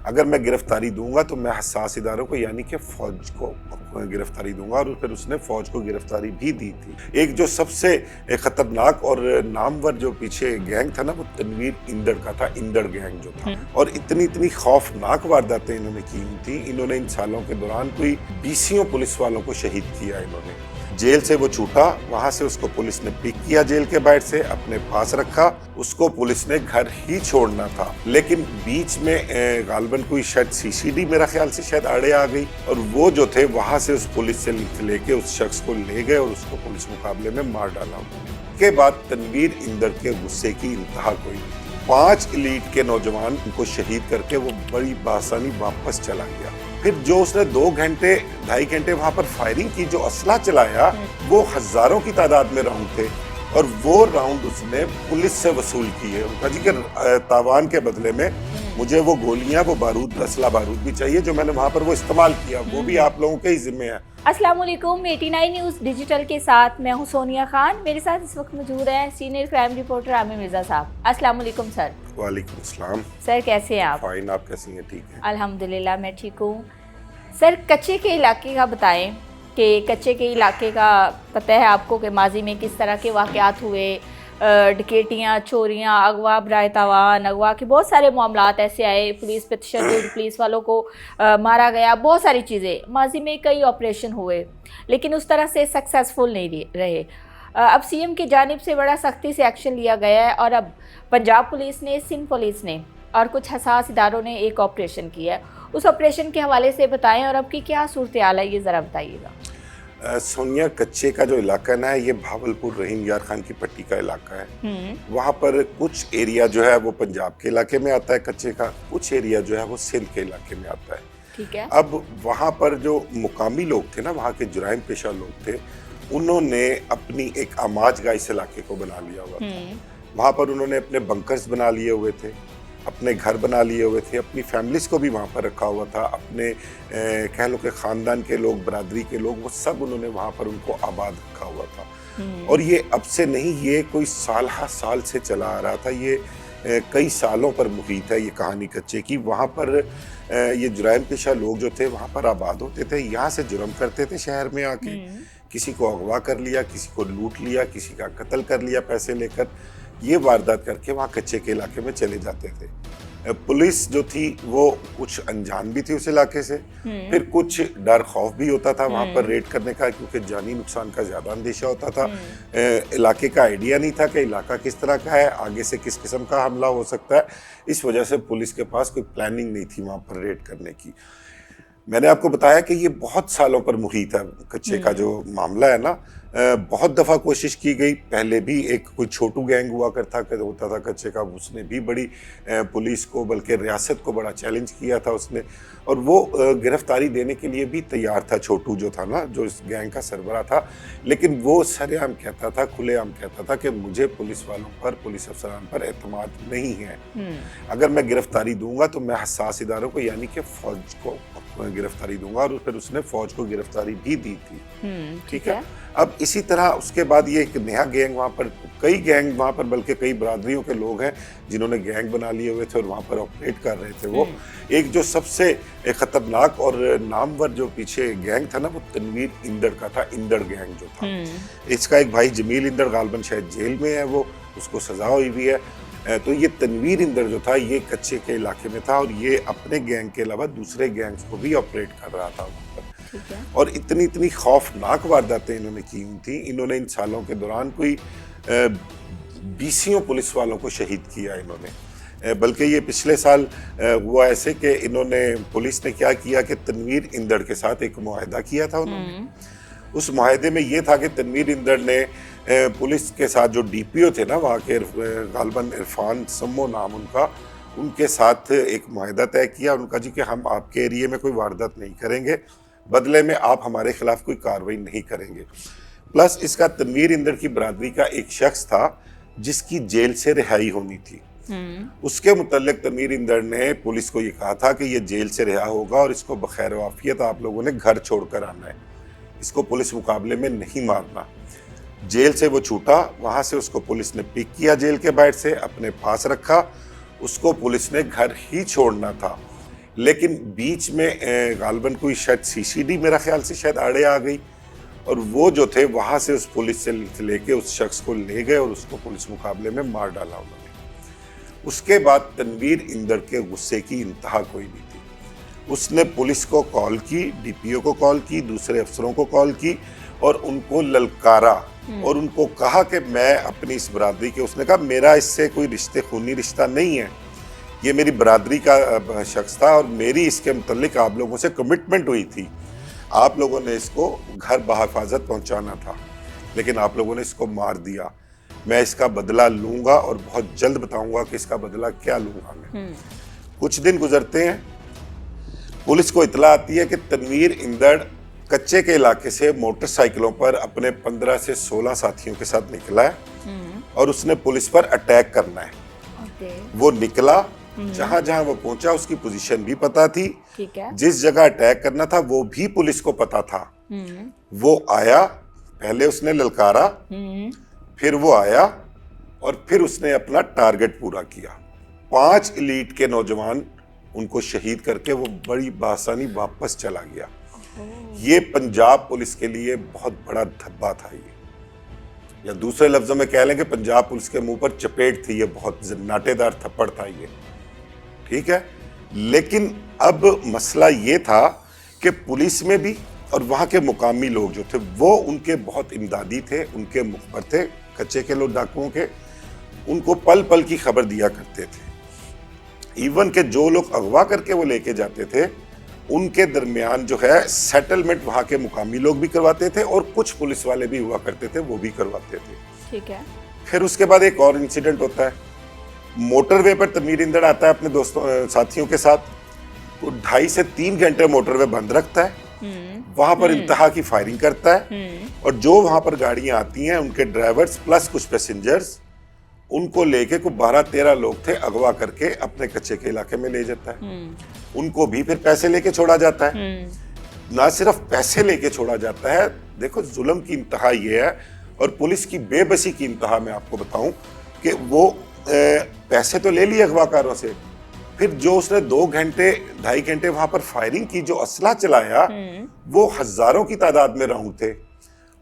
अगर मैं गिरफ्तारी दूंगा तो मैं हसास इदारों को यानी कि फौज को गिरफ्तारी दूंगा, और फिर उसने फौज को गिरफ्तारी भी दी थी। एक जो सबसे खतरनाक और नामवर जो पीछे गैंग था ना, वो तनवीर इंदड़ का था, इंदड़ गैंग जो था। और इतनी इतनी खौफनाक वारदातें इन्होंने की थी। इन्होंने इन सालों के दौरान कोई 20 पुलिस वालों को शहीद किया। इन्होंने जेल से वो छूटा, वहां से उसको पुलिस ने पिक किया, जेल के बाहर से अपने पास रखा। उसको पुलिस ने घर ही छोड़ना था, लेकिन बीच में गालबन कोई शायद सीसीडी मेरा ख्याल से शायद आड़े आ गई, और वो जो थे वहां से उस पुलिस से लेके उस शख्स को ले गए और उसको पुलिस मुकाबले में मार डाला। के बाद तनवीर इंदड़ के गुस्से की इंतहा कोई 5 एलीट के नौजवान को शहीद करके वो बड़ी बासानी वापस चला गया। फिर जो उसने 2-2.5 घंटे वहां पर फायरिंग की, जो असला चलाया, वो हजारों की तादाद में राउंड थे, और वो राउंड उसने पुलिस से वसूल किए। उनका जी के तावान के बदले में मुझे वो गोलियां, वो बारूद, असला बारूद भी चाहिए जो मैंने वहां पर वो इस्तेमाल किया, वो भी आप लोगों के ही जिम्मे है। अस्सलाम वालेकुम, 89 न्यूज़ डिजिटल के साथ मैं हूं सोनिया खान। मेरे साथ इस वक्त मौजूद हैं senior crime reporter Aamir Mirza साहब। अस्सलाम वालेकुम सर। वालेकुम अस्सलाम। सर कैसे हैं आप? फाइन, आप कैसी हैं? ठीक है अल्हम्दुलिल्लाह, मैं ठीक हूँ। सर कच्चे के इलाके का बताएं कि कच्चे के इलाके का पता है आपको कि माजी में किस तरह के वाक़यात हुए, डकैतियाँ, चोरियाँ, अगवा, बराए तावान, अगवा के बहुत सारे मामलात ऐसे आए, पुलिस पे तशद्दुद, पुलिस वालों को मारा गया, बहुत सारी चीज़ें। माजी में कई ऑपरेशन हुए लेकिन उस तरह से सक्सेसफुल नहीं रहे। अब सीएम की जानिब से बड़ा सख्ती से एक्शन लिया गया है, और अब पंजाब पुलिस ने, सिंध पुलिस ने और कुछ हसास इदारों ने एक ऑपरेशन किया है। उस ऑपरेशन के हवाले से बताएं और अब की क्या सूरत हाल है, ये ज़रा बताइएगा। सोनिया, कच्चे का जो इलाका ना है, ये भावलपुर रहीम यार खान की पट्टी का इलाका है। वहाँ पर कुछ एरिया जो है वो पंजाब के इलाके में आता है कच्चे का, कुछ एरिया जो है वो सिंध के इलाके में आता है। ठीक है। अब वहाँ पर जो मुकामी लोग थे ना, वहाँ के जुराइम पेशा लोग थे, उन्होंने अपनी एक आमाजगाह इस इलाके को बना लिया हुआ था। वहाँ पर उन्होंने अपने बंकर्स बना लिए हुए थे, अपने घर बना लिए हुए थे, अपनी फैमिलीज को भी वहाँ पर रखा हुआ था, अपने कह लो कि ख़ानदान के लोग, बरादरी के लोग, वो सब उन्होंने वहाँ पर उनको आबाद रखा हुआ था। और ये अब से नहीं, ये कोई साल से चला आ रहा था। ये कई सालों पर मुहित है ये कहानी कच्चे की। वहाँ पर ये जुराइम पेशा लोग जो थे वहाँ पर आबाद होते थे, यहाँ से जुर्म करते थे शहर में आके। किसी को अगवा कर लिया, किसी को लूट लिया, किसी का कत्ल कर लिया पैसे लेकर, ये वारदात करके वहाँ कच्चे के इलाके में चले जाते थे। पुलिस जो थी वो कुछ अनजान भी थी उस इलाके से, फिर कुछ डर खौफ भी होता था वहाँ पर रेड करने का, क्योंकि जानी नुकसान का ज़्यादा अंदेशा होता था। इलाके का आइडिया नहीं था कि इलाका किस तरह का है, आगे से किस किस्म का हमला हो सकता है। इस वजह से पुलिस के पास कोई प्लानिंग नहीं थी वहाँ पर रेड करने की। मैंने आपको बताया कि ये बहुत सालों पर मुहित है कच्चे का जो मामला है ना। बहुत दफ़ा कोशिश की गई, पहले भी एक कोई छोटू गैंग हुआ करता होता था कच्चे का, उसने भी बड़ी पुलिस को बल्कि रियासत को बड़ा चैलेंज किया था उसने, और वो गिरफ्तारी देने के लिए भी तैयार था। छोटू जो था ना, जो इस गैंग का सरबराह था, लेकिन वो सरेआम कहता था, खुलेआम कहता था कि मुझे पुलिस वालों पर, पुलिस अफसरान पर एतमाद नहीं है। अगर मैं गिरफ्तारी दूंगा तो मैं हसास इदारों को यानी कि फौज को गिरफ्तारी दूंगा, और फिर उसने फौज को गिरफ्तारी भी दी थी। ठीक है। अब इसी तरह उसके बाद ये एक नया गैंग वहाँ पर, कई गैंग वहाँ पर, बल्कि कई बरादरियों के लोग हैं जिन्होंने गैंग बना लिए हुए थे और वहाँ पर ऑपरेट कर रहे थे। वो एक जो सबसे खतरनाक और नामवर जो पीछे गैंग था ना, वो तनवीर इंदड़ का था, इंदड़ गैंग जो था। इसका एक भाई जमील इंदड़ गालबन शायद जेल में है, वो उसको सजा हुई भी है। तो ये तनवीर इंदड़ जो था, ये कच्चे के इलाके में था, और ये अपने गैंग के अलावा दूसरे गैंग्स को भी ऑपरेट कर रहा था वहाँ पर। और इतनी इतनी खौफनाक वारदातें इन्होंने की थी। इन्होंने इन सालों के दौरान कोई 20 पुलिस वालों को शहीद किया इन्होंने। बल्कि ये पिछले साल हुआ ऐसे कि इन्होंने, पुलिस ने क्या किया कि तनवीर इंदड़ के साथ एक मुआहदा किया था उन्होंने। उस मुआहदे में ये था कि तनवीर इंदड़ ने पुलिस के साथ, जो डीपीओ थे ना वहाँ के, गालबन इरफान सम्मो नाम उनका, उनके साथ एक मुआहदा तय किया। उनका जी कि हम आपके एरिए में कोई वारदात नहीं करेंगे, बदले में आप हमारे खिलाफ कोई कार्रवाई नहीं करेंगे। प्लस इसका तनवीर इंदड़ की बरादरी का एक शख्स था जिसकी जेल से रिहाई होनी थी। उसके मुतल्लिक तनवीर इंदड़ ने पुलिस को ये कहा था कि ये जेल से रिहा होगा और इसको बखैर वाफियत आप लोगों ने घर छोड़कर आना है, इसको पुलिस मुकाबले में नहीं मारना। जेल से वो छूटा, वहाँ से उसको पुलिस ने पिक किया, जेल के बाहर से अपने पास रखा, उसको पुलिस ने घर ही छोड़ना था। लेकिन बीच में गालबन कोई शायद सीसीडी मेरा ख्याल से शायद आड़े आ गई और वो जो थे वहां से उस पुलिस से लेके उस शख्स को ले गए और उसको पुलिस मुकाबले में मार डाला उन्होंने। उसके बाद तनवीर इंदड़ के गुस्से की इंतहा कोई नहीं थी। उसने पुलिस को कॉल की, डीपीओ को कॉल की, दूसरे अफसरों को कॉल की और उनको ललकारा और उनको कहा कि मैं अपनी इस बरादरी के, उसने कहा मेरा इससे कोई खूनी रिश्ता नहीं है, ये मेरी बरादरी का शख्स था और मेरी इसके मुतल्लिक आप लोगों से कमिटमेंट हुई थी। आप लोगों ने इसको घर बहिफाजत पहुंचाना था, लेकिन आप लोगों ने इसको मार दिया। मैं इसका बदला लूंगा और बहुत जल्द बताऊंगा कि इसका बदला क्या लूंगा मैं। कुछ दिन गुजरते हैं, पुलिस को इतला आती है कि तनवीर इंदड़ कच्चे के इलाके से मोटरसाइकिलों पर अपने 15 से 16 साथियों के साथ निकला है और उसने पुलिस पर अटैक करना है। वो निकला, जहां जहां वो पहुंचा उसकी पोजीशन भी पता थी, ठीक है। जिस जगह अटैक करना था वो भी पुलिस को पता था। वो आया, पहले उसने ललकारा, फिर वो आया और फिर उसने अपना टारगेट पूरा किया। 5 एलीट के नौजवान उनको शहीद करके वो बड़ी बासानी वापस चला गया। ये पंजाब पुलिस के लिए बहुत बड़ा धब्बा था ये, या दूसरे लफ्जों में कह लें कि पंजाब पुलिस के मुंह पर चपेट थी, ये बहुत नाटेदार थप्पड़ था ये, ठीक है। लेकिन अब मसला ये था कि पुलिस में भी और वहां के मुकामी लोग जो थे वो उनके बहुत इमदादी थे, उनके मुखबर थे कच्चे के लोग डाकुओं के, उनको पल पल की खबर दिया करते थे। इवन के जो लोग अगवा करके वो लेके जाते थे उनके दरमियान जो है सेटलमेंट वहां के मुकामी लोग भी करवाते थे और कुछ पुलिस वाले भी हुआ करते थे, वो भी करवाते थे, ठीक है। फिर उसके बाद एक और इंसिडेंट होता है। मोटरवे पर तनवीर इंदड़ आता है अपने दोस्तों साथियों के साथ, तो 2.5 से 3 घंटे मोटरवे बंद रखता है, वहां पर इंतहा की फायरिंग करता है और जो वहां पर गाड़ियां आती हैं उनके ड्राइवर्स प्लस कुछ पैसेंजर्स उनको लेके कुछ 12-13 लोग थे अगवा करके अपने कच्चे के इलाके में ले जाता है। उनको भी फिर पैसे लेके छोड़ा जाता है। ना सिर्फ पैसे लेके छोड़ा जाता है, देखो जुल्म की इंतहा ये है और पुलिस की बेबसी की इंतहा मैं आपको बताऊं कि वो पैसे तो ले लिए अगवाकारों से, फिर जो उसने 2-2.5 घंटे वहां पर फायरिंग की, जो असला चलाया वो हजारों की तादाद में राउंड थे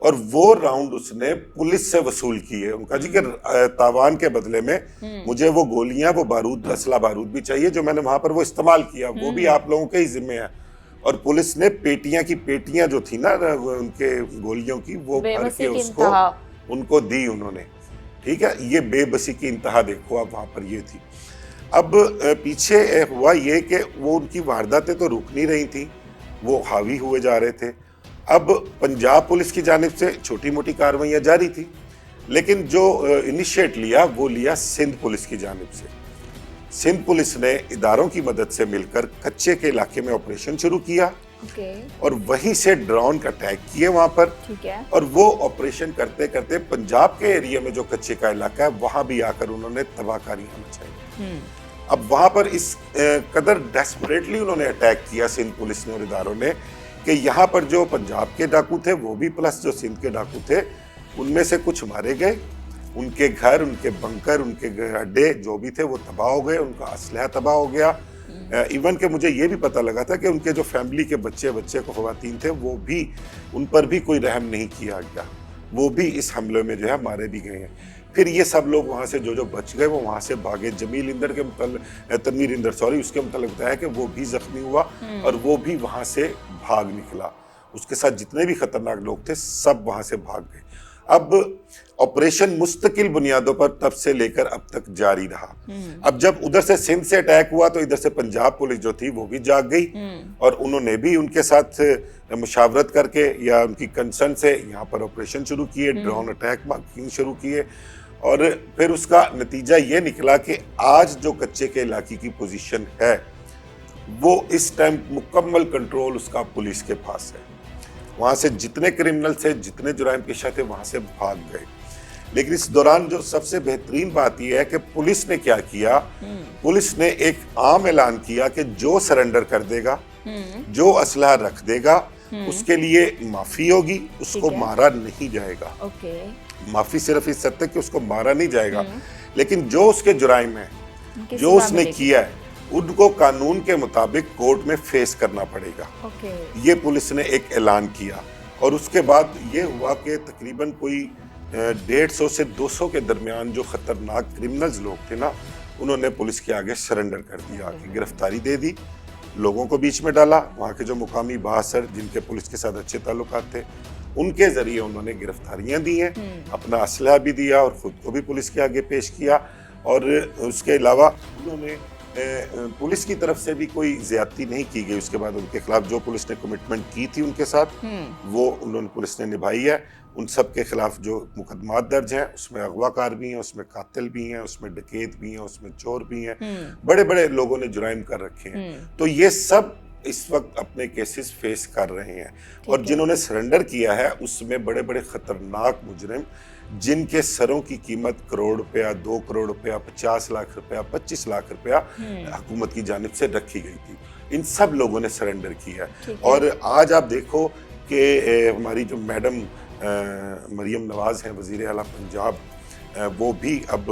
और वो राउंड उसने पुलिस से वसूल किए। उनका जी कि तावान के बदले में मुझे वो गोलियां, वो बारूद, असला बारूद भी चाहिए जो मैंने वहां पर वो इस्तेमाल किया, वो भी आप लोगों के ही जिम्मे है। और पुलिस ने पेटियां की पेटियां जो थी ना उनके गोलियों की, वो भर के उसको उनको दी उन्होंने, ठीक है। ये बेबसी की इंतहा देखो आप वहां पर ये थी। अब पीछे हुआ ये कि वो उनकी वारदातें तो रुक नहीं रही थी, वो हावी हुए जा रहे थे। अब पंजाब पुलिस की जानिब से छोटी मोटी कार्रवाइयां जारी थी, लेकिन जो इनिशिएट लिया वो लिया सिंध पुलिस की जानिब से। सिंध पुलिस ने इदारों की मदद से मिलकर कच्चे के इलाके में ऑपरेशन शुरू किया और वहीं से ड्रोन का अटैक किए वहां पर, ठीक है। और वो ऑपरेशन करते करते पंजाब के एरिया में जो कच्चे का इलाका है वहां भी आकर उन्होंने तबाहकारियां मचाई। अब वहां पर इस कदर डेस्परेटली उन्होंने अटैक किया सिंध पुलिस ने और इदारों ने कि यहाँ पर जो पंजाब के डाकू थे वो भी प्लस जो सिंध के डाकू थे उनमें से कुछ मारे गए, उनके घर, उनके बंकर, उनके अड्डे जो भी थे वो तबाह हो गए, उनका असलहा तबाह हो गया। इवन के मुझे ये भी पता लगा था कि उनके जो फैमिली के बच्चे को ख़वातीन थे वो भी, उन पर भी कोई रहम नहीं किया गया, वो भी इस हमले में जो है मारे भी गए हैं। फिर ये सब लोग वहाँ से जो बच गए वो वहाँ से भागे। जमील इंदर के तनवीर इंदर उसके मुतालिक बताया कि वो भी जख्मी हुआ और वो भी वहाँ से भाग निकला। उसके साथ जितने भी खतरनाक लोग थे सब वहाँ से भाग गए। अब ऑपरेशन मुस्तकिल बुनियादों पर तब से लेकर अब तक जारी रहा। अब जब उधर से सिंध से अटैक हुआ तो इधर से पंजाब पुलिस जो थी वो भी जाग गई और उन्होंने भी उनके साथ मुशावरत करके या उनकी कंसर्न से यहाँ पर ऑपरेशन शुरू किए, ड्रोन अटैक शुरू किए और फिर उसका नतीजा ये निकला कि आज जो कच्चे के इलाके की पोजीशन है वो इस टाइम मुकम्मल कंट्रोल उसका पुलिस के पास है। वहाँ से जितने क्रिमिनल थे, जितने जुराइम पेशा थे वहाँ से भाग गए। लेकिन इस दौरान जो सबसे बेहतरीन बात यह है कि पुलिस ने क्या किया, पुलिस ने एक आम ऐलान किया कि जो सरेंडर कर देगा, जो असलहा रख देगा उसके लिए माफी होगी, उसको मारा नहीं जाएगा। माफी सिर्फ इस हद तक कि उसको मारा नहीं जाएगा, लेकिन जो उसके जुराइम है, जो उसने किया है उनको कानून के मुताबिक कोर्ट में फेस करना पड़ेगा। ये पुलिस ने एक ऐलान किया और उसके बाद ये हुआ कि तकरीबन कोई 150 से 200 के दरमियान जो खतरनाक क्रिमिनल्स लोग थे ना, उन्होंने पुलिस के आगे सरेंडर कर दिया, कि गिरफ्तारी दे दी, लोगों को बीच में डाला। वहाँ के जो मुकामी बासर जिनके पुलिस के साथ अच्छे ताल्लुकात थे, उनके जरिए उन्होंने गिरफ्तारियां दी हैं, अपना असलहा भी दिया और ख़ुद को भी पुलिस के आगे पेश किया। और उसके अलावा उन्होंने पुलिस की तरफ से भी कोई ज्यादती नहीं की गई। उसके बाद उनके खिलाफ जो पुलिस ने कमिटमेंट की थी उनके साथ, वो उन्होंने पुलिस ने निभाई है। उन सब के खिलाफ जो मुकदमात दर्ज हैं, उसमें अगवाकार भी हैं, उसमें कातिल भी हैं, उसमें डकैत भी हैं, उसमें चोर भी हैं, बड़े बड़े लोगों ने जुराइम कर रखे हैं। तो ये सब इस वक्त अपने केसेस फेस कर रहे हैं। और जिन्होंने सरेंडर किया है उसमें बड़े बड़े खतरनाक मुजरिम, जिनके सरों की कीमत करोड़ रुपया, 2 करोड़ रुपया, 50 लाख रुपया, 25 लाख रुपया हुकूमत की जानिब से रखी गई थी, इन सब लोगों ने सरेंडर किया। और आज आप देखो कि हमारी जो मैडम मरियम नवाज हैं, वज़ीर आला पंजाब, वो भी अब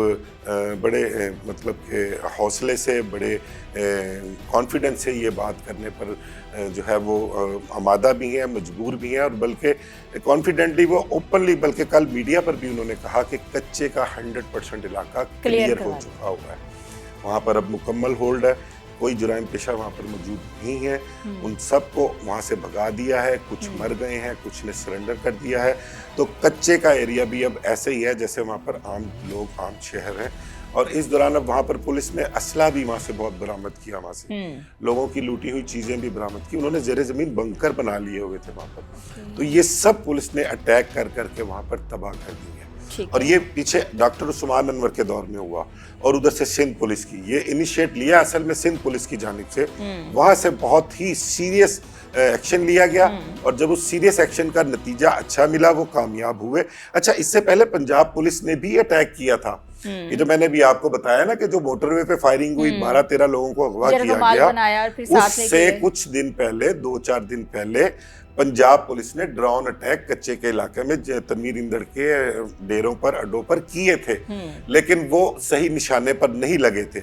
बड़े मतलब के हौसले से, बड़े कॉन्फिडेंस से ये बात करने पर जो है वो आमादा भी हैं, मजबूर भी हैं। और बल्कि कॉन्फिडेंटली वो ओपनली, बल्कि कल मीडिया पर भी उन्होंने कहा कि कच्चे का 100% इलाका क्लियर हो चुका हुआ है, वहाँ पर अब मुकम्मल होल्ड है, कोई जुराइम पेशा वहाँ पर मौजूद नहीं है। उन सबको वहाँ से भगा दिया है, कुछ मर गए हैं, कुछ ने सरेंडर कर दिया है। तो कच्चे का एरिया भी अब ऐसे ही है जैसे वहाँ पर आम लोग, आम शहर हैं। और इस दौरान अब वहाँ पर पुलिस ने असला भी वहाँ से बहुत बरामद किया, वहाँ से लोगों की लूटी हुई चीज़ें भी बरामद की। उन्होंने ज़ेरे ज़मीन बंकर बना लिए हुए थे वहाँ पर। तो ये सब पुलिस ने अटैक कर करके वहाँ पर तबाह कर दी है। और ये पीछे डॉक्टर उस्मान अनवर के दौर में हुआ और उधर से सिंध पुलिस की ये इनिशिएट लिया असल में सिंध पुलिस की जानिब से। वहाँ से बहुत ही सीरियस एक्शन लिया गया और जब उस सीरियस एक्शन का नतीजा अच्छा मिला, वो कामयाब हुए। अच्छा, इससे पहले पंजाब पुलिस ने भी अटैक किया था। ये जो मैंने भी आपको बताया ना कि जो मोटरवे पे फायरिंग हुई, 12-13 लोगों को अगवा किया गया, उससे कुछ दिन पहले, 2-4 दिन पहले पंजाब पुलिस ने ड्रोन अटैक कच्चे के इलाके में तनवीर इंदड़ के डेरों पर, अड्डों पर किए थे, लेकिन वो सही निशाने पर नहीं लगे थे।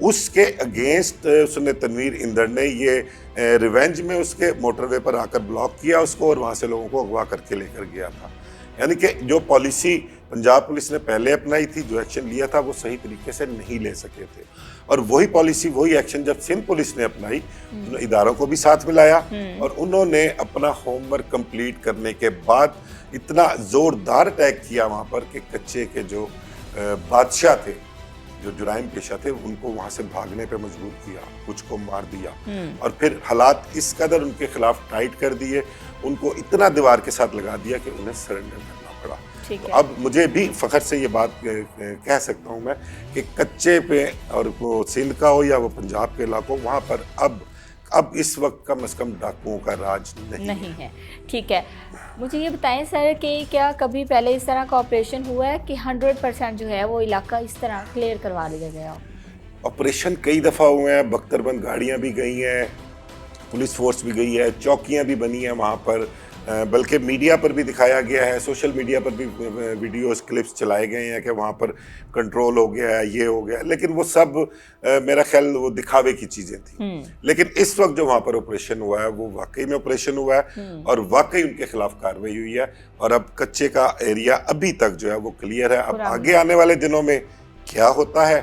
उसके अगेंस्ट उसने, तनवीर इंदड़ ने ये रिवेंज में उसके मोटरवे पर आकर ब्लॉक किया उसको और वहाँ से लोगों को अगवा करके लेकर गया था। यानी कि जो पॉलिसी पंजाब पुलिस ने पहले अपनाई थी, जो एक्शन लिया था, वो सही तरीके से नहीं ले सके थे। और वही पॉलिसी, वही एक्शन जब सिंध पुलिस ने अपनाई, उन्होंने इदारों को भी साथ मिलाया और उन्होंने अपना होमवर्क कंप्लीट करने के बाद इतना जोरदार अटैक किया वहाँ पर कि कच्चे के जो बादशाह थे, जो जुराइम पेशा थे, उनको वहाँ से भागने पे मजबूर किया, कुछ को मार दिया और फिर हालात इस कदर उनके खिलाफ टाइट कर दिए, उनको इतना दीवार के साथ लगा दिया कि उन्हें सरेंडर करना पड़ा। तो अब मुझे भी फख्र से ये बात कह सकता हूँ मैं कि कच्चे पे, और वो सिंध का हो या वो पंजाब के इलाकों, वहाँ पर अब इस वक्त कम से कम डाकुओं का राज नहीं है। ठीक है, मुझे ये बताएं सर कि क्या कभी पहले इस तरह का ऑपरेशन हुआ है कि 100% जो है वो इलाका इस तरह क्लियर करवा लिया गया? ऑपरेशन कई दफ़ा हुए हैं, बख्तरबंद गाड़ियाँ भी गई हैं, पुलिस फोर्स भी गई है, चौकियाँ भी बनी हैं वहाँ पर, बल्कि मीडिया पर भी दिखाया गया है, सोशल मीडिया पर भी वीडियोस क्लिप्स चलाए गए हैं कि वहाँ पर कंट्रोल हो गया है, ये हो गया, लेकिन वो सब मेरा ख्याल वो दिखावे की चीज़ें थी। लेकिन इस वक्त जो वहाँ पर ऑपरेशन हुआ है वो वाकई में ऑपरेशन हुआ है और वाकई उनके खिलाफ कार्रवाई हुई है और अब कच्चे का एरिया अभी तक जो है वो क्लियर है। अब आगे आने वाले दिनों में क्या होता है,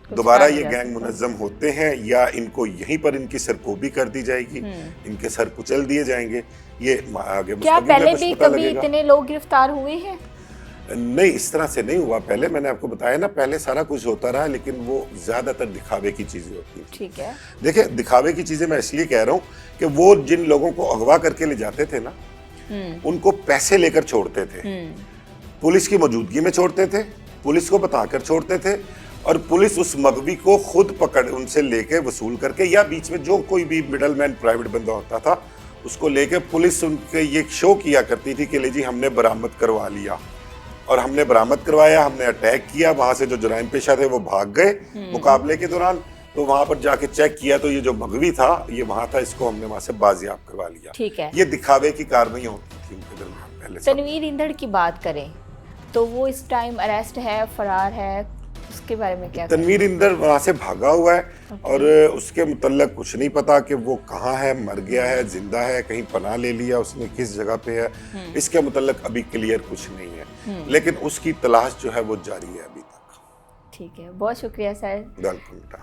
दोबारा ये गैंग मुनज़्ज़म होते हैं या इनको यहीं पर इनकी सरकोबी कर दी जाएगी, इनके सर कुचल दिए जाएंगे, ये आगे क्या पहले भी कभी इतने लोग गिरफ्तार हुए हैं? नहीं, इस तरह से नहीं हुआ। पहले मैंने आपको बताया ना, पहले सारा कुछ होता रहा, लेकिन वो ज्यादातर दिखावे की चीजें होती हैं। ठीक है, देखिए, दिखावे की चीजें मैं इसलिए कह रहा हूँ कि वो जिन लोगों को अगवा करके ले जाते थे ना, उनको पैसे लेकर छोड़ते थे, पुलिस की मौजूदगी में छोड़ते थे, पुलिस को बताकर छोड़ते थे और पुलिस उस मगवी को खुद पकड़ उनसे लेके वसूल करके, या बीच में जो कोई भी मिडलमैन प्राइवेट बंदा होता था उसको लेके पुलिस उनके ये शो किया करती थी कि ले जी हमने बरामद करवा लिया, और हमने बरामद करवाया, हमने अटैक किया, वहां से जो जुराइम पेशा थे वो भाग गए मुकाबले के दौरान, तो वहां पर जाके चेक किया तो ये जो मगवी था ये वहां था, इसको हमने वहां से बाजियाब करवा लिया। ठीक है, ये दिखावे की कार्रवाई होती थी उनके दरमियान पहले। तनवीर इंदड़ की बात करें तो वो इस टाइम अरेस्ट है, फरार है, उसके बारे में क्या तनवीर इंदर वहां से भागा हुआ है और उसके मुतल्लक कुछ नहीं पता कि वो कहाँ है, मर गया है, जिंदा है, कहीं पनाह ले लिया उसने, किस जगह पे है, इसके मुतल्लक अभी क्लियर कुछ नहीं है, लेकिन उसकी तलाश जो है वो जारी है अभी तक। ठीक है, बहुत शुक्रिया सर। वेलकम।